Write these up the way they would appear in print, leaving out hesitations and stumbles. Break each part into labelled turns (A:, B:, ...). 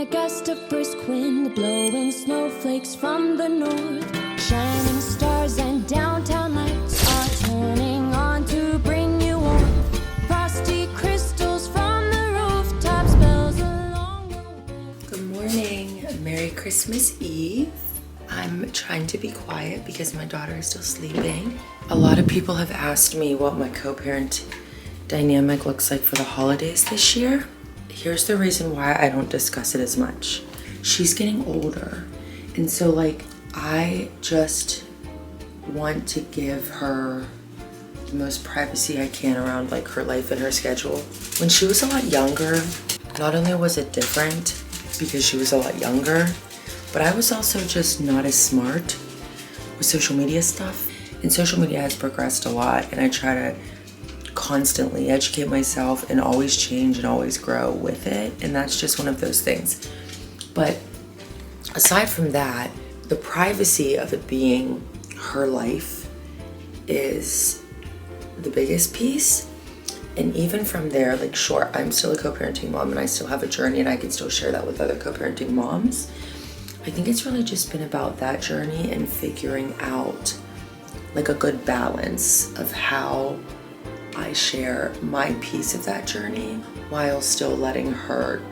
A: in a gust of brisk wind, blowing snowflakes from the north. Shining stars and downtown lights are turning on to bring you warmth. Frosty crystals from the rooftops, bells along the wall.
B: Good morning. Merry Christmas Eve. I'm trying to be quiet because my daughter is still sleeping. A lot of people have asked me what my co-parent dynamic looks like for the holidays this year. Here's the reason why I don't discuss it as much. She's getting older, and so I just want to give her the most privacy I can around her life and her schedule. When she was a lot younger, not only was it different because she was a lot younger, but I was also just not as smart with social media stuff. And social media has progressed a lot, and I try to constantly educate myself and always change and always grow with it. And that's just one of those things. But aside from that, the privacy of it being her life is the biggest piece. And even from there, sure, I'm still a co-parenting mom and I still have a journey and I can still share that with other co-parenting moms. I think it's really just been about that journey and figuring out a good balance of how I share my piece of that journey while still letting her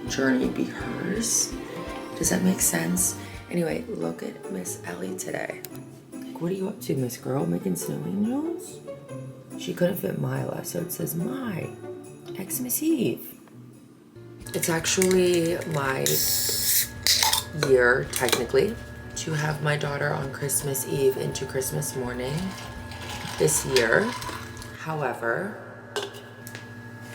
B: journey be hers. Does that make sense? Anyway, look at Miss Ellie today. What are you up to, Miss Girl? Making snow angels? She couldn't fit Mila, so it says my Xmas Eve. It's actually my year, technically, to have my daughter on Christmas Eve into Christmas morning this year. However,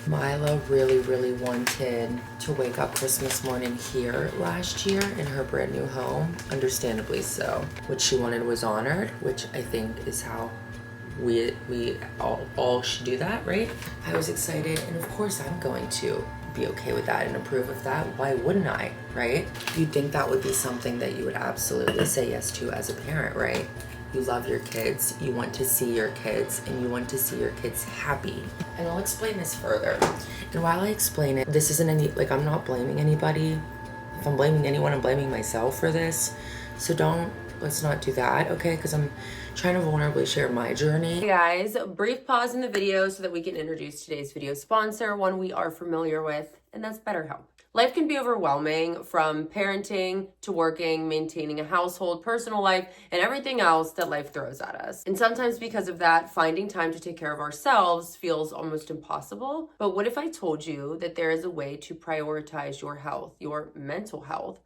B: Mila really wanted to wake up Christmas morning here last year in her brand new home, understandably so. What she wanted was honored, which I think is how we all should do that, right? I was excited, and of course I'm going to be okay with that and approve of that. Why wouldn't I, right? You'd think that would be something that you would absolutely say yes to as a parent, right? You love your kids, you want to see your kids, and you want to see your kids happy. And I'll explain this further. And while I explain it, this isn't I'm not blaming anybody. If I'm blaming anyone, I'm blaming myself for this. So let's not do that, okay? Because I'm trying to vulnerably share my journey. Hey guys, brief pause in the video so that we can introduce today's video sponsor, one we are familiar with, and that's BetterHelp. Life can be overwhelming, from parenting to working, maintaining a household, personal life, and everything else that life throws at us. And sometimes because of that, finding time to take care of ourselves feels almost impossible. But what if I told you that there is a way to prioritize your health, your mental health,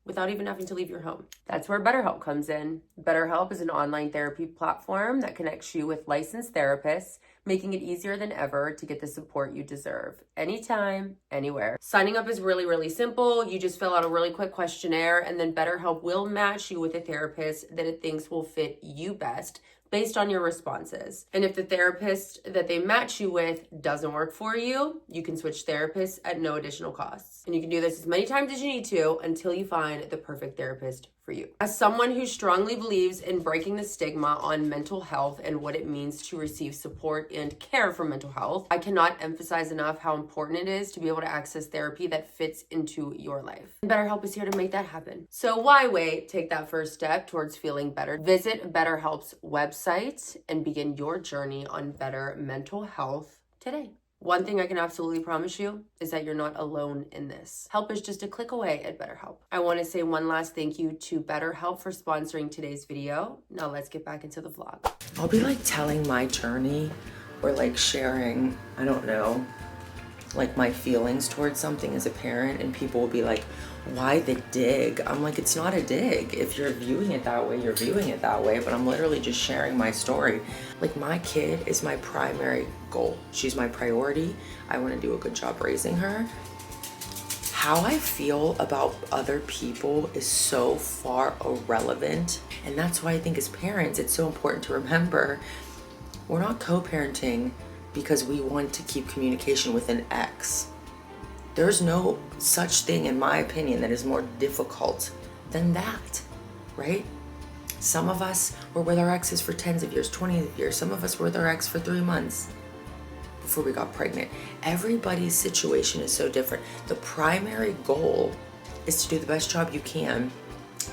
B: without even having to leave your home? That's where BetterHelp comes in. BetterHelp is an online therapy platform that connects you with licensed therapists, making it easier than ever to get the support you deserve, anytime, anywhere. Signing up is really simple. You just fill out a really quick questionnaire, and then BetterHelp will match you with a therapist that it thinks will fit you best based on your responses. And if the therapist that they match you with doesn't work for you, you can switch therapists at no additional costs. And you can do this as many times as you need to until you find the perfect therapist for you. As someone who strongly believes in breaking the stigma on mental health and what it means to receive support and care for mental health, I cannot emphasize enough how important it is to be able to access therapy that fits into your life. And BetterHelp is here to make that happen. So why wait? Take that first step towards feeling better. Visit BetterHelp's website and begin your journey on better mental health today. One thing I can absolutely promise you is that you're not alone in this. Help is just a click away at BetterHelp. I want to say one last thank you to BetterHelp for sponsoring today's video. Now let's get back into the vlog. I'll be telling my journey or sharing, I don't know, my feelings towards something as a parent, and people will be like, why the dig? I'm it's not a dig. If you're viewing it that way, you're viewing it that way, but I'm literally just sharing my story. My kid is my primary goal. She's my priority. I want to do a good job raising her. How I feel about other people is so far irrelevant, and that's why I think as parents, it's so important to remember we're not co-parenting because we want to keep communication with an ex. There's no such thing, in my opinion, that is more difficult than that, right? Some of us were with our exes for 10s of years, 20 of years. Some of us were with our ex for 3 months before we got pregnant. Everybody's situation is so different. The primary goal is to do the best job you can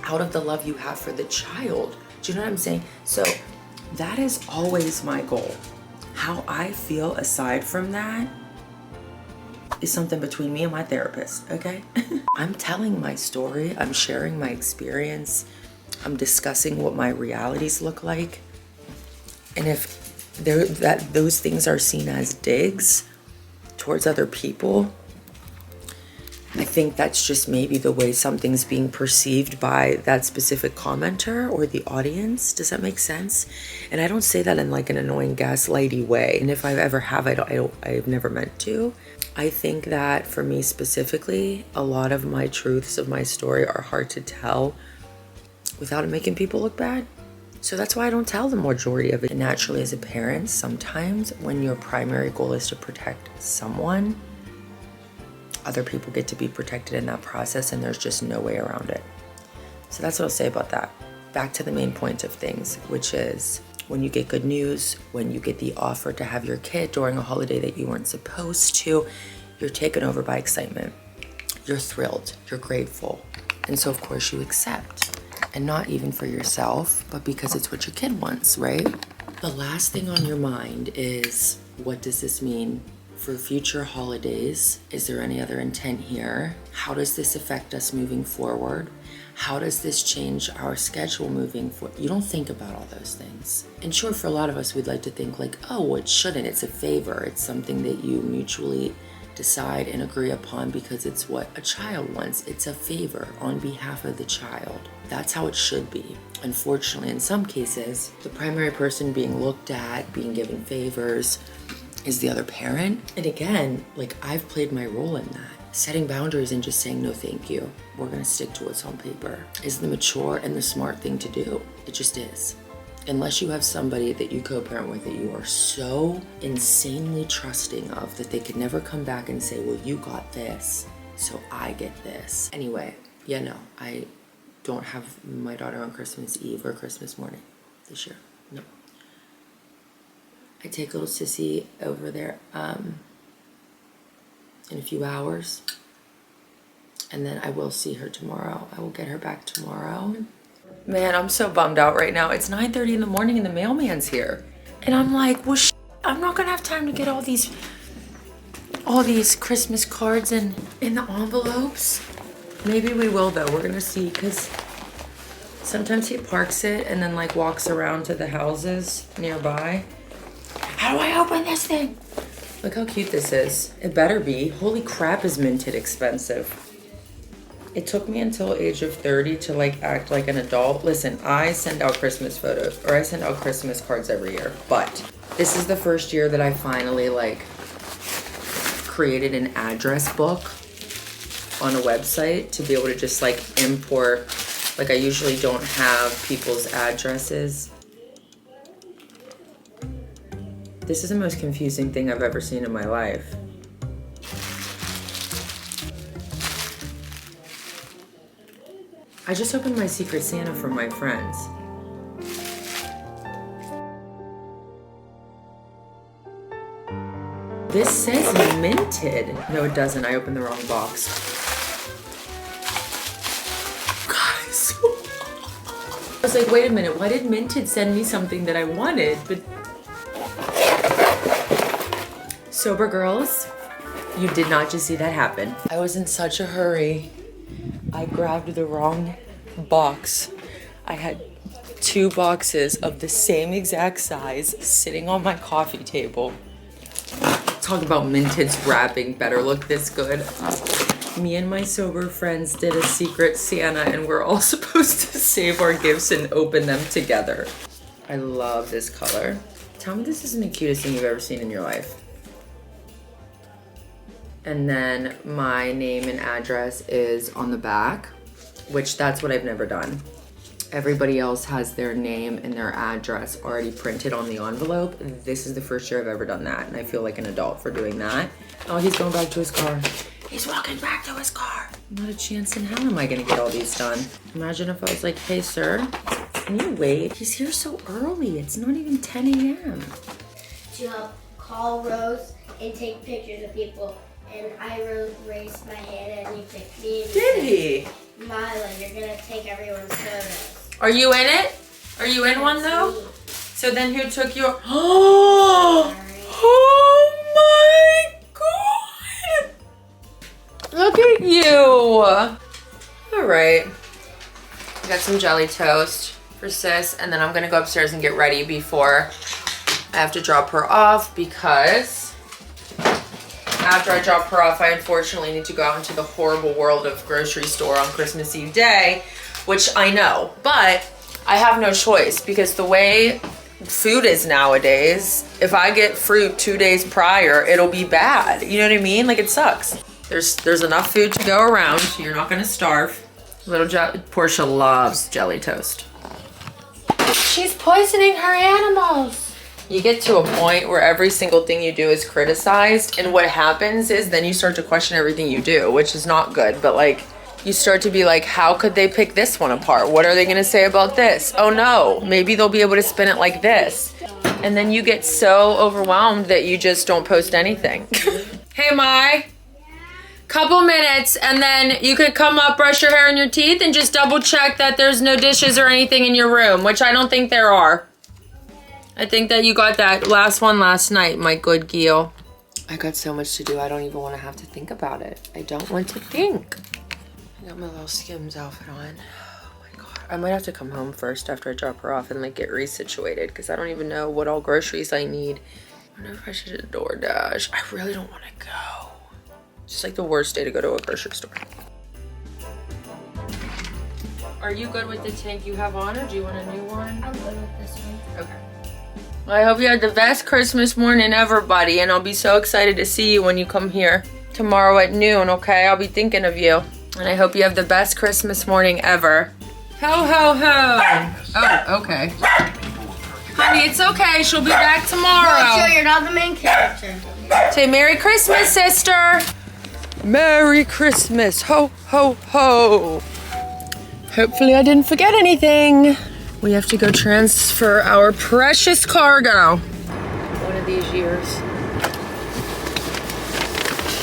B: out of the love you have for the child. Do you know what I'm saying? So that is always my goal. How I feel aside from that is something between me and my therapist, okay? I'm telling my story, I'm sharing my experience, I'm discussing what my realities look like. And if those things are seen as digs towards other people, I think that's just maybe the way something's being perceived by that specific commenter or the audience. Does that make sense? And I don't say that in like an annoying gaslighty way. And if I ever have, I've never meant to. I think that for me specifically, a lot of my truths of my story are hard to tell without it making people look bad. So that's why I don't tell the majority of it. And naturally, as a parent, sometimes when your primary goal is to protect someone, other people get to be protected in that process, and there's just no way around it. So that's what I'll say about that. Back to the main point of things, which is when you get good news, when you get the offer to have your kid during a holiday that you weren't supposed to, you're taken over by excitement. You're thrilled, you're grateful. And so of course you accept. And not even for yourself, but because it's what your kid wants, right? The last thing on your mind is, what does this mean for future holidays? Is there any other intent here? How does this affect us moving forward? How does this change our schedule moving forward? You don't think about all those things. And sure, for a lot of us, we'd like to think like, oh, well, it shouldn't. It's a favor. It's something that you mutually decide and agree upon because it's what a child wants. It's a favor on behalf of the child. That's how it should be. Unfortunately, in some cases, the primary person being looked at, being given favors, is the other parent. And again, like, I've played my role in that. Setting boundaries and just saying no thank you. We're gonna stick to what's on paper is the mature and the smart thing to do. It just is. Unless you have somebody that you co-parent with that you are so insanely trusting of that they could never come back and say, well, you got this, so I get this. Anyway, yeah, no, I don't have my daughter on Christmas Eve or Christmas morning this year. No. I take little sissy over there in a few hours, and then I will see her tomorrow. I will get her back tomorrow. Man, I'm so bummed out right now. It's 9:30 in the morning and the mailman's here. And I'm like, well, I'm not gonna have time to get all these Christmas cards in the envelopes. Maybe we will though, we're gonna see, because sometimes he parks it and then like walks around to the houses nearby. How do I open this thing? Look how cute this is. It better be. Holy crap, is Minted expensive. It took me until age of 30 to like act like an adult. Listen, I send out Christmas photos, or I send out Christmas cards every year, but this is the first year that I finally like created an address book on a website to be able to just like import. Like, I usually don't have people's addresses. This is the most confusing thing I've ever seen in my life. I just opened my Secret Santa from my friends. This says Minted. No, it doesn't. I opened the wrong box. Guys. I was like, wait a minute. Why did Minted send me something that I wanted? But sober girls, you did not just see that happen. I was in such a hurry. I grabbed the wrong box. I had 2 boxes of the same exact size sitting on my coffee table. Talk about Minted's wrapping better look this good. Me and my sober friends did a Secret Santa and we're all supposed to save our gifts and open them together. I love this color. Tell me this isn't the cutest thing you've ever seen in your life. And then my name and address is on the back, which that's what I've never done. Everybody else has their name and their address already printed on the envelope. This is the first year I've ever done that, and I feel like an adult for doing that. Oh, he's going back to his car. He's walking back to his car. Not a chance in hell am I gonna get all these done. Imagine if I was like, hey sir, can you wait? He's here so early, it's not even 10 a.m.
C: To call Rose and take pictures of people and I raised my hand and he picked me.
B: Did he?
C: Milo, you're gonna take everyone's sodas.
B: Are you in it? Are you in one though? So then who took your... Oh my God! Look at you! All right. I got some jelly toast for sis, and then I'm gonna go upstairs and get ready before I have to drop her off, because after I drop her off, I unfortunately need to go out into the horrible world of grocery store on Christmas Eve day, which I know, but I have no choice because the way food is nowadays, if I get fruit 2 days prior, it'll be bad. You know what I mean? Like, it sucks. There's enough food to go around, so you're not gonna starve. Portia loves jelly toast. She's poisoning her animals. You get to a point where every single thing you do is criticized, and what happens is then you start to question everything you do, which is not good, but like, you start to be like, how could they pick this one apart? What are they gonna say about this? Oh no, maybe they'll be able to spin it like this. And then you get so overwhelmed that you just don't post anything. Hey, Mai. Couple minutes, and then you could come up, brush your hair and your teeth, and just double check that there's no dishes or anything in your room, which I don't think there are. I think that you got that last one last night, my good Gil. I got so much to do, I don't even want to have to think about it. I don't want to think. I got my little Skims outfit on. Oh my God. I might have to come home first after I drop her off and like get resituated, because I don't even know what all groceries I need. I wonder if I should do DoorDash. I really don't want to go. It's just like the worst day to go to a grocery store. Are you good with the tank you have on, or do you want a new one?
C: I'm good with this one.
B: Okay. Well, I hope you had the best Christmas morning ever, buddy, and I'll be so excited to see you when you come here tomorrow at noon, okay? I'll be thinking of you. And I hope you have the best Christmas morning ever. Ho, ho, ho. Oh, okay. Honey, it's okay. She'll be back tomorrow.
C: So you're not the main character.
B: Say Merry Christmas, sister. Merry Christmas. Ho, ho, ho. Hopefully I didn't forget anything. We have to go transfer our precious cargo. One of these years.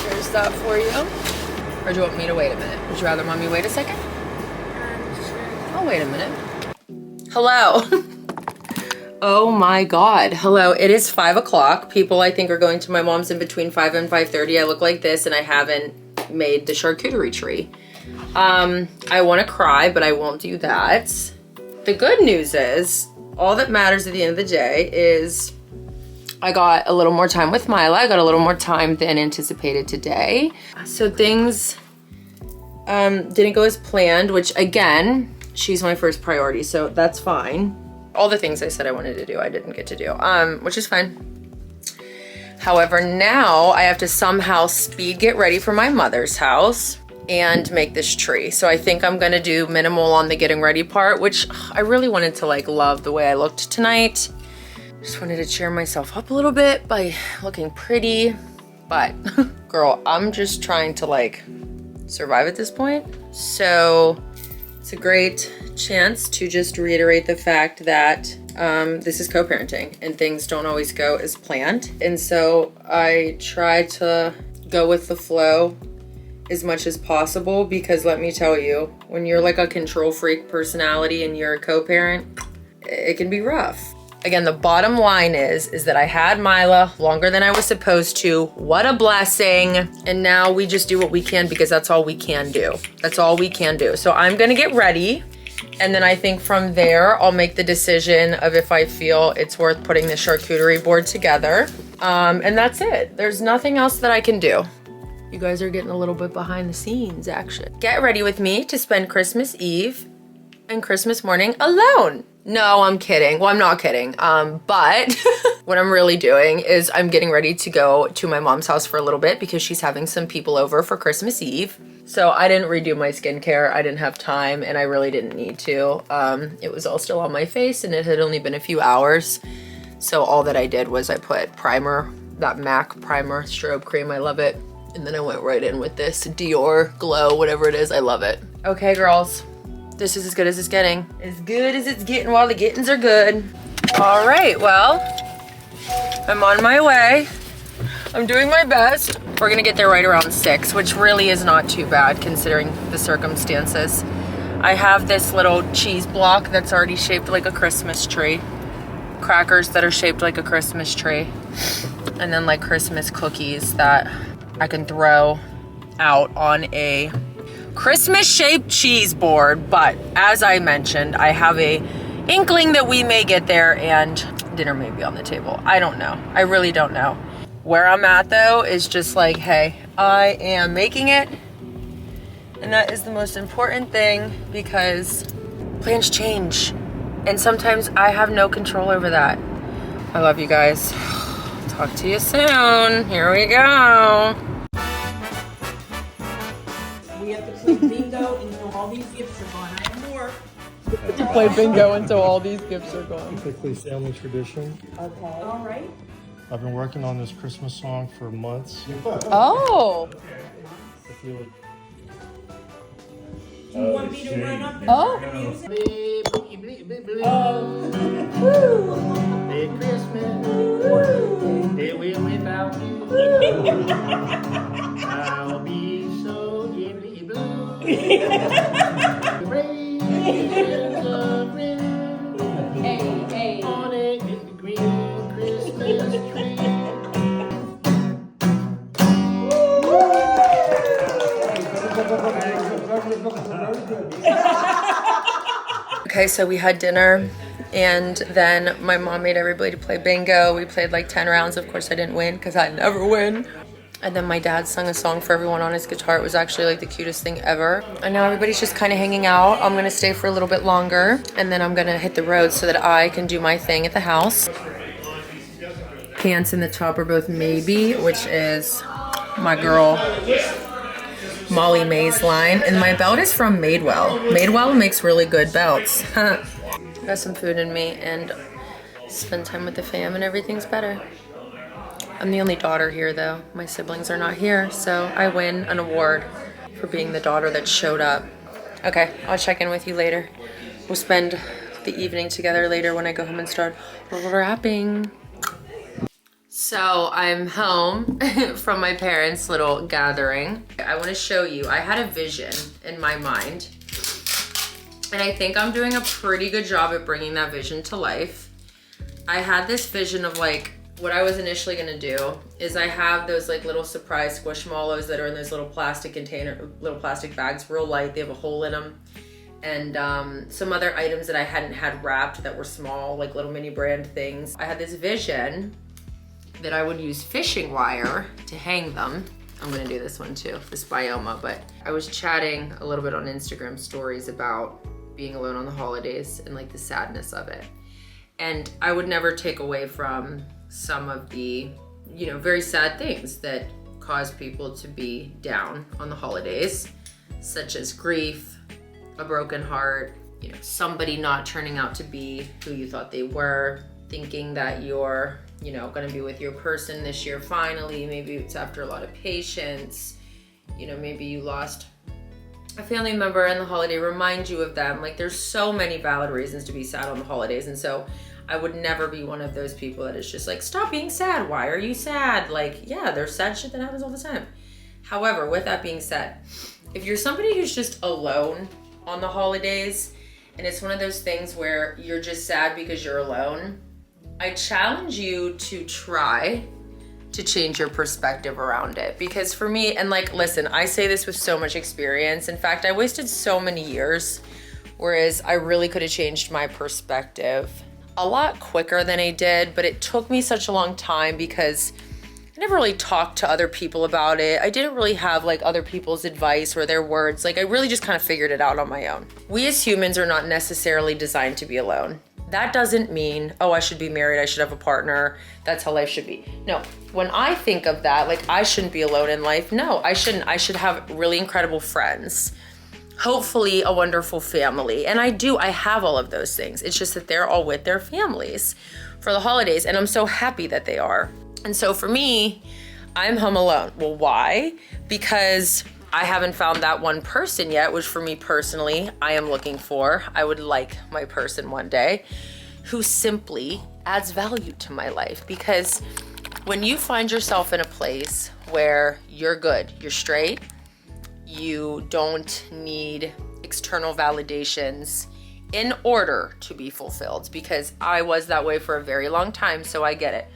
B: Here's that for you. Or do you want me to wait a minute? Would you rather mommy wait a second? I'll wait a minute. Hello. Oh my God. Hello. It is 5 o'clock. People I think are going to my mom's in between 5 and 5:30. I look like this and I haven't made the charcuterie tree. I want to cry, but I won't do that. The good news is, all that matters at the end of the day is I got a little more time with Mila. I got a little more time than anticipated today. So things didn't go as planned, which again, she's my first priority, so that's fine. All the things I said I wanted to do, I didn't get to do, which is fine. However, now I have to somehow speed get ready for my mother's house and make this tree. So I think I'm gonna do minimal on the getting ready part, which I really wanted to like love the way I looked tonight. Just wanted to cheer myself up a little bit by looking pretty, but girl, I'm just trying to like survive at this point. So it's a great chance to just reiterate the fact that this is co-parenting and things don't always go as planned. And so I try to go with the flow as much as possible, because let me tell you, when you're like a control freak personality and you're a co-parent, it can be rough. Again, the bottom line is that I had Mila longer than I was supposed to. What a blessing. And now we just do what we can, because that's all we can do. That's all we can do. So I'm gonna get ready. And then I think from there, I'll make the decision of if I feel it's worth putting the charcuterie board together. And that's it. There's nothing else that I can do. You guys are getting a little bit behind the scenes action. Get ready with me to spend Christmas Eve and Christmas morning alone. No, I'm kidding. Well, I'm not kidding. But what I'm really doing is I'm getting ready to go to my mom's house for a little bit, because she's having some people over for Christmas Eve. So I didn't redo my skincare. I didn't have time, and I really didn't need to. It was all still on my face, and it had only been a few hours. So all that I did was I put primer, that MAC primer strobe cream. I love it. And then I went right in with this Dior Glow, whatever it is. I love it. Okay, girls. This is as good as it's getting. As good as it's getting while the gettings are good. All right, well, I'm on my way. I'm doing my best. We're gonna get there right around 6, which really is not too bad considering the circumstances. I have this little cheese block that's already shaped like a Christmas tree. Crackers that are shaped like a Christmas tree. And then like Christmas cookies that I can throw out on a Christmas shaped cheese board. But as I mentioned, I have a inkling that we may get there and dinner may be on the table. I don't know. I really don't know. Where I'm at though is just like, hey, I am making it. And that is the most important thing because plans change. And sometimes I have no control over that. I love you guys. Talk to you soon. Here we go.
D: We have to play bingo until all these gifts are gone. I have more.
B: To play bingo until all these gifts are gone.
E: Typically family tradition.
D: Okay. All right.
E: I've been working on this Christmas song for months.
B: Oh.
E: If you would
D: Do you want me to run up and
B: Oh.
D: music?
F: Merry Christmas, they will without you. I'll be so jibbly blue. Raisins of red on a green Christmas tree.
B: Okay, so we had dinner and then my mom made everybody to play bingo. We played like 10 rounds. Of course I didn't win because I never win. And then my dad sung a song for everyone on his guitar. It was actually like the cutest thing ever. And now everybody's just kind of hanging out. I'm gonna stay for a little bit longer and then I'm gonna hit the road so that I can do my thing at the house. Pants and the top are both maybe, which is my girl Molly May's line. And my belt is from Madewell. Madewell makes really good belts. Got some food in me and spend time with the fam and everything's better. I'm the only daughter here though. My siblings are not here, so I win an award for being the daughter that showed up. Okay, I'll check in with you later. We'll spend the evening together later when I go home and start wrapping. So I'm home from my parents' little gathering. I want to show you, I had a vision in my mind and I think I'm doing a pretty good job at bringing that vision to life. I had this vision of like, what I was initially gonna do is I have those like little surprise squishmallows that are in those little plastic little plastic bags, real light, they have a hole in them. And some other items that I hadn't had wrapped that were small, like little mini brand things. I had this vision that I would use fishing wire to hang them. I'm gonna do this one too, this Bioma, but I was chatting a little bit on Instagram stories about being alone on the holidays and like the sadness of it. And I would never take away from some of the, you know, very sad things that cause people to be down on the holidays, such as grief, a broken heart, you know, somebody not turning out to be who you thought they were, thinking that you're, you know, gonna be with your person this year finally, maybe it's after a lot of patience, you know, maybe you lost a family member in the holiday, remind you of them. Like there's so many valid reasons to be sad on the holidays. And so I would never be one of those people that is just like, stop being sad. Why are you sad? Like, yeah, there's sad shit that happens all the time. However, with that being said, if you're somebody who's just alone on the holidays and it's one of those things where you're just sad because you're alone, I challenge you to try to change your perspective around it. Because for me, and like, listen, I say this with so much experience. In fact, I wasted so many years, whereas I really could have changed my perspective a lot quicker than I did, but it took me such a long time because I never really talked to other people about it. I didn't really have like other people's advice or their words. Like I really just kind of figured it out on my own. We as humans are not necessarily designed to be alone. That doesn't mean, oh, I should be married, I should have a partner, that's how life should be. No, when I think of that, like I shouldn't be alone in life. No, I shouldn't. I should have really incredible friends. Hopefully a wonderful family. And I have all of those things. It's just that they're all with their families for the holidays. And I'm so happy that they are. And so for me, I'm home alone. Well, why? Because I haven't found that one person yet, which for me personally, I am looking for. I would like my person one day who simply adds value to my life. Because When you find yourself in a place where you're good, you're straight, you don't need external validations in order to be fulfilled, because I was that way for a very long time, so I get it.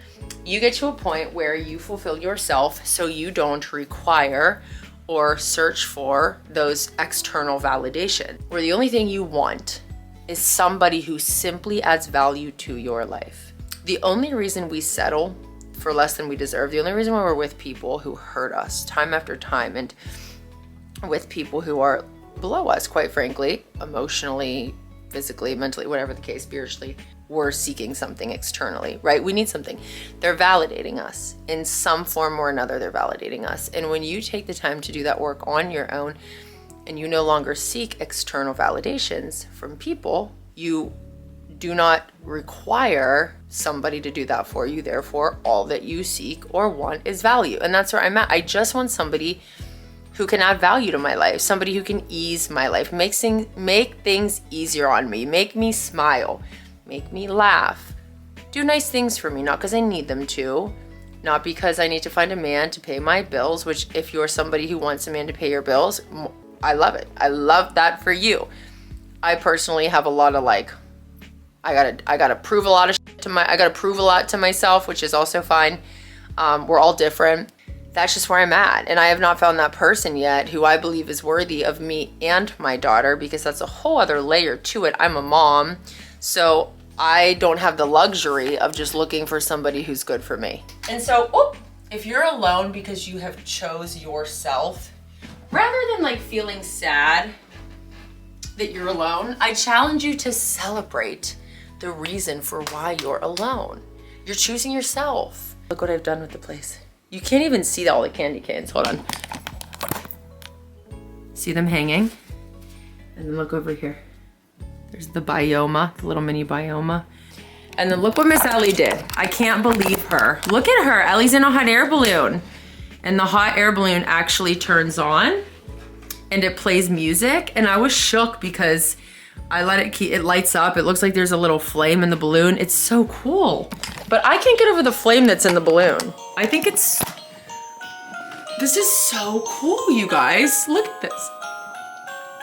B: You get to a point where you fulfill yourself so you don't require or search for those external validations, where the only thing you want is somebody who simply adds value to your life. The only reason we settle for less than we deserve, the only reason why we're with people who hurt us time after time, and with people who are below us, quite frankly, emotionally, physically, mentally, whatever the case, spiritually, we're seeking something externally, right? We need something. They're validating us in some form or another. They're validating us. And when you take the time to do that work on your own, and you no longer seek external validations from people, you do not require somebody to do that for you. Therefore, all that you seek or want is value. And that's where I'm at. I just want somebody who can add value to my life, somebody who can ease my life, make things easier on me, make me smile, make me laugh, do nice things for me, not because I need them to, not because I need to find a man to pay my bills, which if you're somebody who wants a man to pay your bills, I love it. I love that for you. I personally have a lot of I gotta prove a lot of shit I gotta prove a lot to myself, which is also fine. We're all different. That's just where I'm at. And I have not found that person yet who I believe is worthy of me and my daughter, because that's a whole other layer to it. I'm a mom, so I don't have the luxury of just looking for somebody who's good for me. And so, if you're alone because you have chose yourself, rather than feeling sad that you're alone, I challenge you to celebrate the reason for why you're alone. You're choosing yourself. Look what I've done with the place. You can't even see all the candy canes. Hold on. See them hanging? And then look over here. There's the bioma, the little mini bioma. And then look what Miss Ellie did. I can't believe her. Look at her. Ellie's in a hot air balloon. And the hot air balloon actually turns on and it plays music. And I was shook because I let it lights up. It looks like there's a little flame in the balloon. It's so cool. But I can't get over the flame that's in the balloon. I think this is so cool, you guys. Look at this.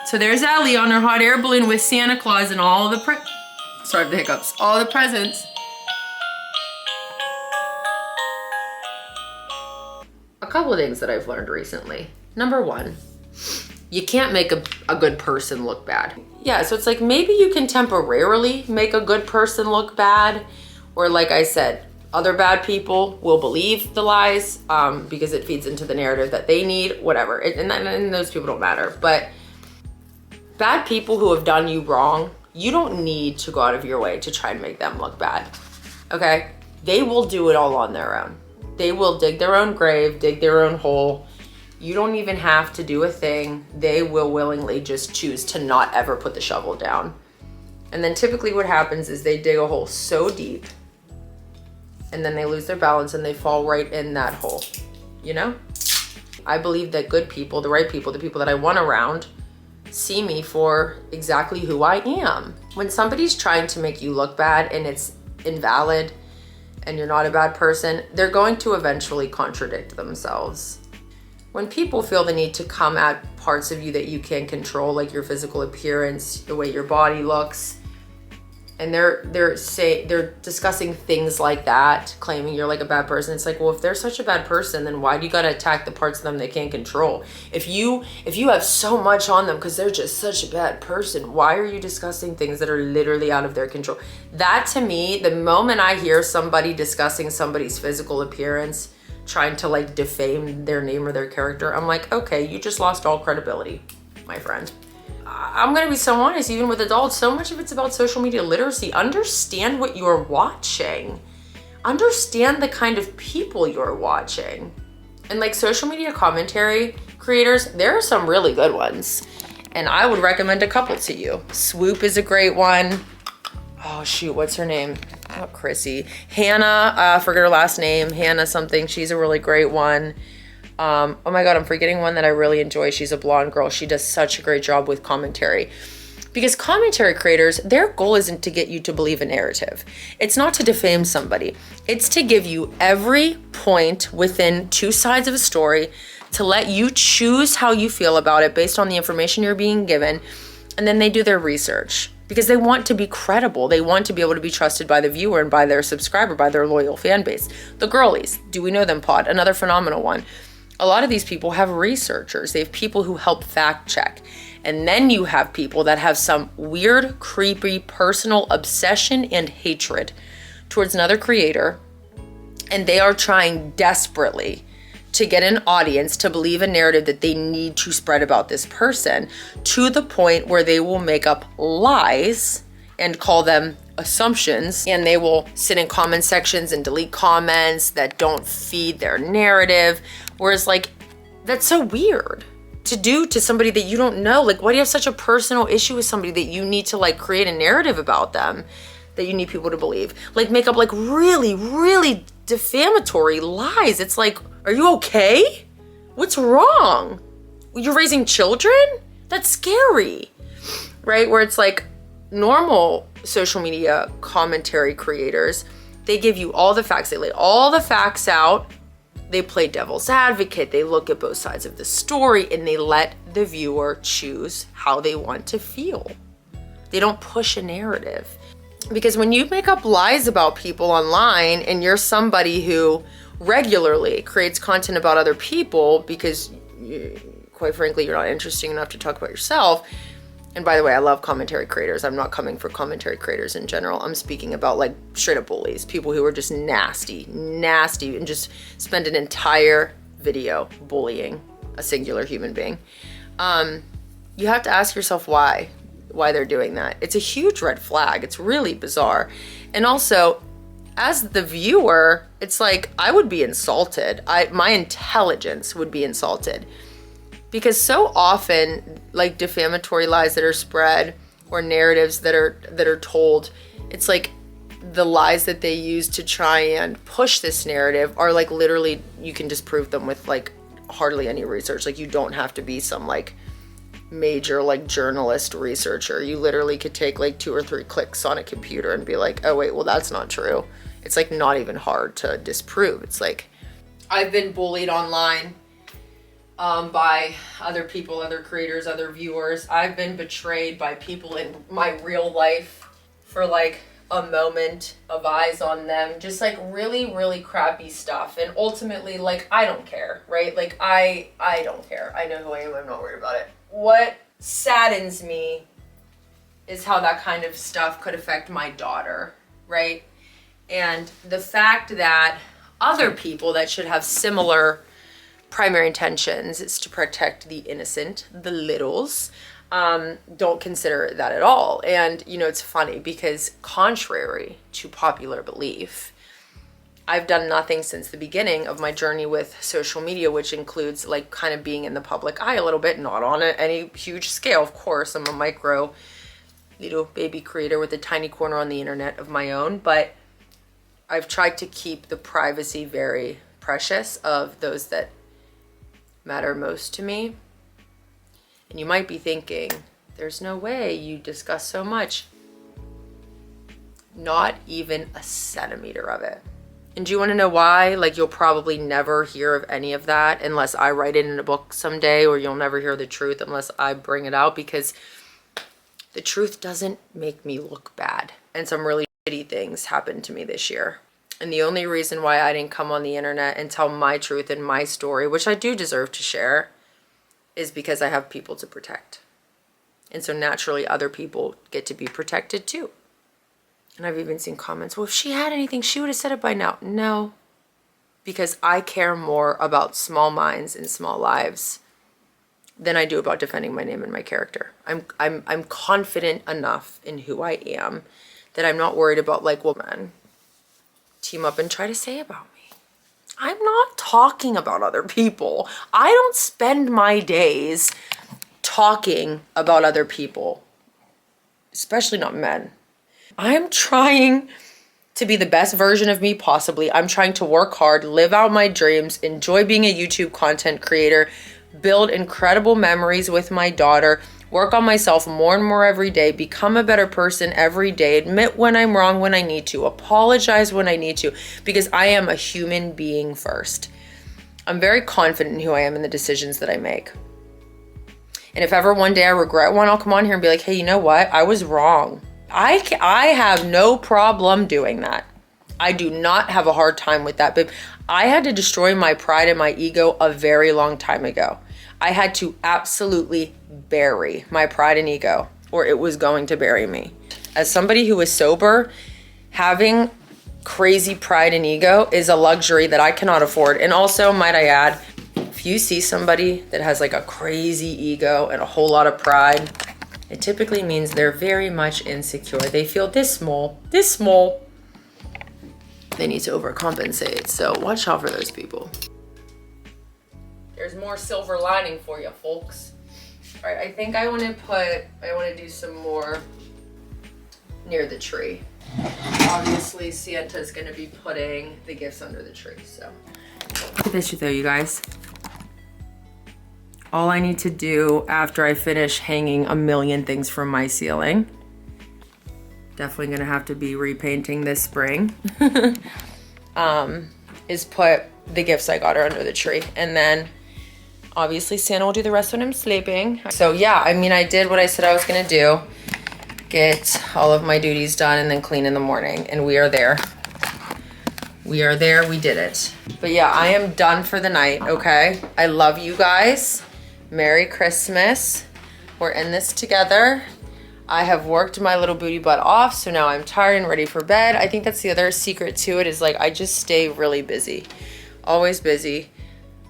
B: So there's Ellie on her hot air balloon with Santa Claus and all the sorry for the hiccups. All the presents. A couple of things that I've learned recently. Number one, you can't make a good person look bad. Yeah, so it's maybe you can temporarily make a good person look bad, or like I said, other bad people will believe the lies because it feeds into the narrative that they need, whatever. And those people don't matter. But bad people who have done you wrong, you don't need to go out of your way to try and make them look bad, okay? They will do it all on their own. They will dig their own grave, dig their own hole. You don't even have to do a thing. They will willingly just choose to not ever put the shovel down. And then typically what happens is they dig a hole so deep and then they lose their balance and they fall right in that hole, you know? I believe that good people, the right people, the people that I want around, see me for exactly who I am. When somebody's trying to make you look bad and it's invalid and you're not a bad person, they're going to eventually contradict themselves. When people feel the need to come at parts of you that you can't control, like your physical appearance, the way your body looks, and they're discussing things like that, claiming you're a bad person, it's well, if they're such a bad person, then why do you gotta attack the parts of them they can't control? If you have so much on them because they're just such a bad person, why are you discussing things that are literally out of their control? That, to me, the moment I hear somebody discussing somebody's physical appearance, trying to defame their name or their character, I'm okay, you just lost all credibility, my friend. I'm gonna be so honest, even with adults, so much of it's about social media literacy. Understand what you're watching. Understand the kind of people you're watching. And social media commentary creators, there are some really good ones. And I would recommend a couple to you. Swoop is a great one. Oh shoot, what's her name? Oh, Chrissy. Hannah, I forget her last name. Hannah something, she's a really great one. Oh my God, I'm forgetting one that I really enjoy. She's a blonde girl. She does such a great job with commentary. Because commentary creators, their goal isn't to get you to believe a narrative. It's not to defame somebody. It's to give you every point within two sides of a story, to let you choose how you feel about it based on the information you're being given. And then they do their research because they want to be credible. They want to be able to be trusted by the viewer and by their subscriber, by their loyal fan base. The girlies, Do We Know Them Pod, another phenomenal one. A lot of these people have researchers. They have people who help fact check. And then you have people that have some weird, creepy, personal obsession and hatred towards another creator. And they are trying desperately to get an audience to believe a narrative that they need to spread about this person, to the point where they will make up lies and call them assumptions, and they will sit in comment sections and delete comments that don't feed their narrative. Whereas, like, that's so weird to do to somebody that you don't know. Like, why do you have such a personal issue with somebody that you need to like create a narrative about them that you need people to believe? Like, make up like really, really defamatory lies. It's like, are you okay? What's wrong? You're raising children? That's scary, right? Where it's like normal social media commentary creators, they give you all the facts. They lay all the facts out. They play devil's advocate. They look at both sides of the story and they let the viewer choose how they want to feel. They don't push a narrative. Because when you make up lies about people online and you're somebody who regularly creates content about other people because, quite frankly, you're not interesting enough to talk about yourself. And by the way, I love commentary creators. I'm not coming for commentary creators in general. I'm speaking about like straight up bullies, people who are just nasty, and just spend an entire video bullying a singular human being. You have to ask yourself why they're doing that. It's a huge red flag. It's really bizarre. And also, as the viewer, it's like I would be insulted. My intelligence would be insulted. Because so often, like defamatory lies that are spread or narratives that are told, it's like the lies that they use to try and push this narrative are like literally, you can disprove them with like hardly any research. Like, you don't have to be some like major like journalist researcher. You literally could take like 2 or 3 clicks on a computer and be like, oh wait, well that's not true. It's like not even hard to disprove. It's like, I've been bullied online by other people, other creators, other viewers. I've been betrayed by people in my real life for like a moment of eyes on them. Just like really, really crappy stuff. And ultimately, like, I don't care, right? Like, I don't care. I know who I am. I'm not worried about it. What saddens me is how that kind of stuff could affect my daughter, right? And the fact that other people that should have similar primary intentions is to protect the innocent, the littles, don't consider that at all. And, you know, it's funny because contrary to popular belief, I've done nothing since the beginning of my journey with social media, which includes like kind of being in the public eye a little bit, not on any huge scale. Of course, I'm a micro little baby creator with a tiny corner on the internet of my own, but I've tried to keep the privacy very precious of those that matter most to me. And you might be thinking, there's no way you discuss so much. Not even a centimeter of it. And do you want to know why? Like, you'll probably never hear of any of that unless I write it in a book someday, or you'll never hear the truth unless I bring it out, because the truth doesn't make me look bad. And some really shitty things happened to me this year. And the only reason why I didn't come on the internet and tell my truth and my story, which I do deserve to share, is because I have people to protect. And so naturally other people get to be protected too. And I've even seen comments, well, if she had anything, she would have said it by now. No, because I care more about small minds and small lives than I do about defending my name and my character. I'm confident enough in who I am that I'm not worried about like, well, man, team up and try to say about me. I'm not talking about other people. I don't spend my days talking about other people, especially not men. I'm trying to be the best version of me possibly. I'm trying to work hard, live out my dreams, enjoy being a YouTube content creator, build incredible memories with my daughter, work on myself more and more every day, become a better person every day, admit when I'm wrong when I need to, apologize when I need to, because I am a human being first. I'm very confident in who I am and the decisions that I make. And if ever one day I regret one, I'll come on here and be like, hey, you know what? I was wrong. I have no problem doing that. I do not have a hard time with that, but I had to destroy my pride and my ego a very long time ago. I had to absolutely bury my pride and ego, or it was going to bury me. As somebody who is sober, having crazy pride and ego is a luxury that I cannot afford. And also, might I add, if you see somebody that has like a crazy ego and a whole lot of pride, it typically means they're very much insecure. They feel this small. They need to overcompensate. So watch out for those people. There's more silver lining for you, folks. All right, I think I want to do some more near the tree. Obviously, Santa's gonna be putting the gifts under the tree, so. Look at this shit though, you guys. All I need to do after I finish hanging a million things from my ceiling, definitely gonna have to be repainting this spring, is put the gifts I got her under the tree. And then obviously Santa will do the rest when I'm sleeping. So yeah, I mean, I did what I said I was gonna do. Get all of my duties done and then clean in the morning. And we are there. We are there, we did it. But yeah, I am done for the night, okay? I love you guys. Merry Christmas. We're in this together. I have worked my little booty butt off, so now I'm tired and ready for bed. I think that's the other secret to it, is like I just stay really busy. Always busy.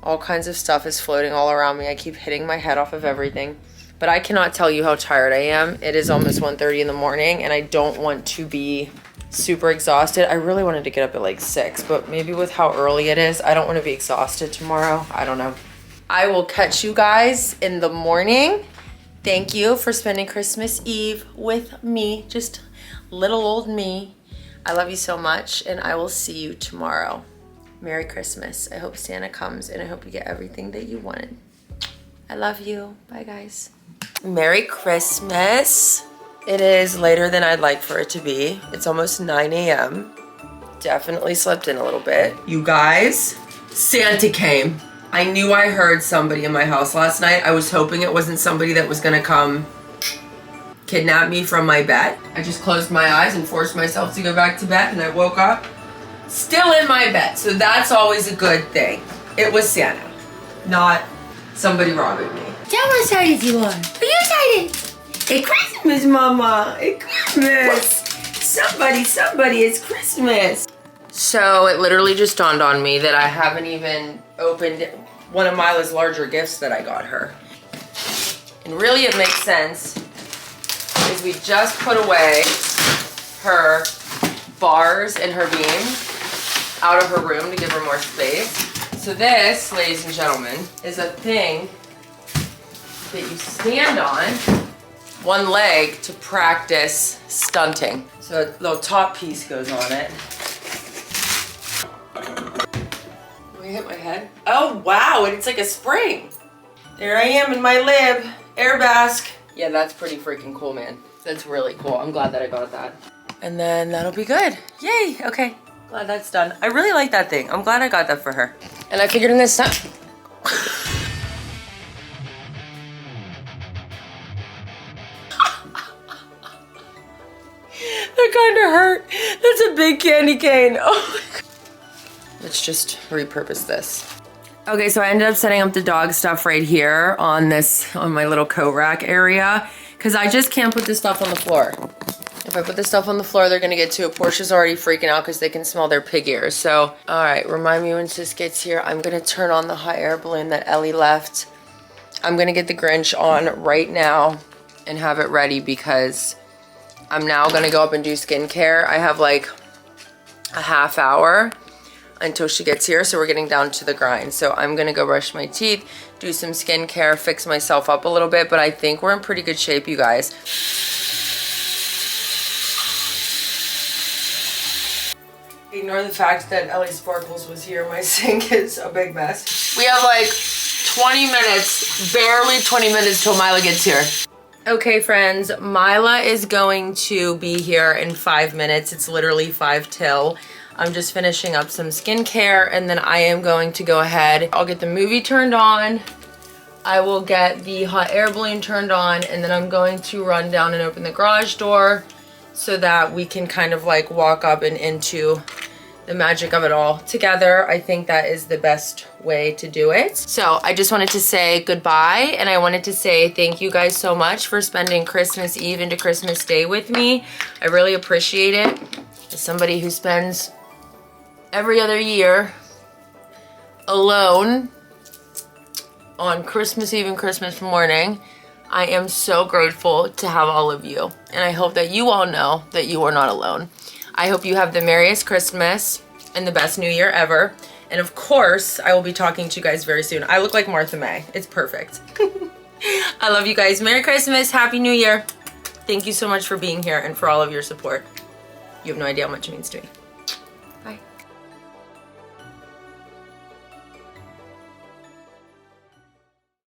B: All kinds of stuff is floating all around me. I keep hitting my head off of everything. But I cannot tell you how tired I am. It is almost 1:30 in the morning and I don't want to be super exhausted. I really wanted to get up at like 6, but maybe with how early it is, I don't want to be exhausted tomorrow. I don't know. I will catch you guys in the morning. Thank you for spending Christmas Eve with me, just little old me. I love you so much and I will see you tomorrow. Merry Christmas. I hope Santa comes and I hope you get everything that you wanted. I love you. Bye guys. Merry Christmas. It is later than I'd like for it to be. It's almost 9 a.m. Definitely slept in a little bit. You guys, Santa came. I knew I heard somebody in my house last night. I was hoping it wasn't somebody that was gonna come kidnap me from my bed. I just closed my eyes and forced myself to go back to bed and I woke up still in my bed. So that's always a good thing. It was Santa, not somebody robbing me. Tell how excited you are. Are you excited? It's Christmas, Mama. It's Christmas. Somebody, it's Christmas. So it literally just dawned on me that I haven't even opened one of Mila's larger gifts that I got her. And really it makes sense is we just put away her bars and her beam out of her room to give her more space. So this, ladies and gentlemen, is a thing that you stand on one leg to practice stunting. So a little top piece goes on it. Will you hit my head? Oh wow, and it's like a spring. There I am in my lib, air bask. Yeah, that's pretty freaking cool, man. That's really cool. I'm glad that I got that. And then that'll be good. Yay, okay. Glad that's done. I really like that thing. I'm glad I got that for her. And I figured in this time. That kind of hurt. That's a big candy cane. Oh my God. Let's just repurpose this. Okay, so I ended up setting up the dog stuff right here on my little coat rack area because I just can't put this stuff on the floor. If I put this stuff on the floor, they're gonna get to it. Portia's already freaking out because they can smell their pig ears. So, all right, remind me when Sis gets here. I'm gonna turn on the hot air balloon that Ellie left. I'm gonna get the Grinch on right now and have it ready because I'm now gonna go up and do skincare. I have like a half hour until she gets here, so we're getting down to the grind. So I'm gonna go brush my teeth, do some skincare, fix myself up a little bit, but I think we're in pretty good shape, you guys. Ignore the fact that Ellie Sparkles was here. My sink is a big mess. We have like 20 minutes, barely 20 minutes till Mila gets here. Okay, friends, Mila is going to be here in 5 minutes. It's literally 5 till. I'm just finishing up some skincare, and then I am going to go ahead. I'll get the movie turned on. I will get the hot air balloon turned on, and then I'm going to run down and open the garage door so that we can kind of like walk up and into the magic of it all together. I think that is the best way to do it. So I just wanted to say goodbye, and I wanted to say thank you guys so much for spending Christmas Eve into Christmas Day with me. I really appreciate it. As somebody who spends every other year alone on Christmas Eve and Christmas morning, I am so grateful to have all of you. And I hope that you all know that you are not alone. I hope you have the merriest Christmas and the best New Year ever. And of course, I will be talking to you guys very soon. I look like Martha May. It's perfect. I love you guys. Merry Christmas. Happy New Year. Thank you so much for being here and for all of your support. You have no idea how much it means to me.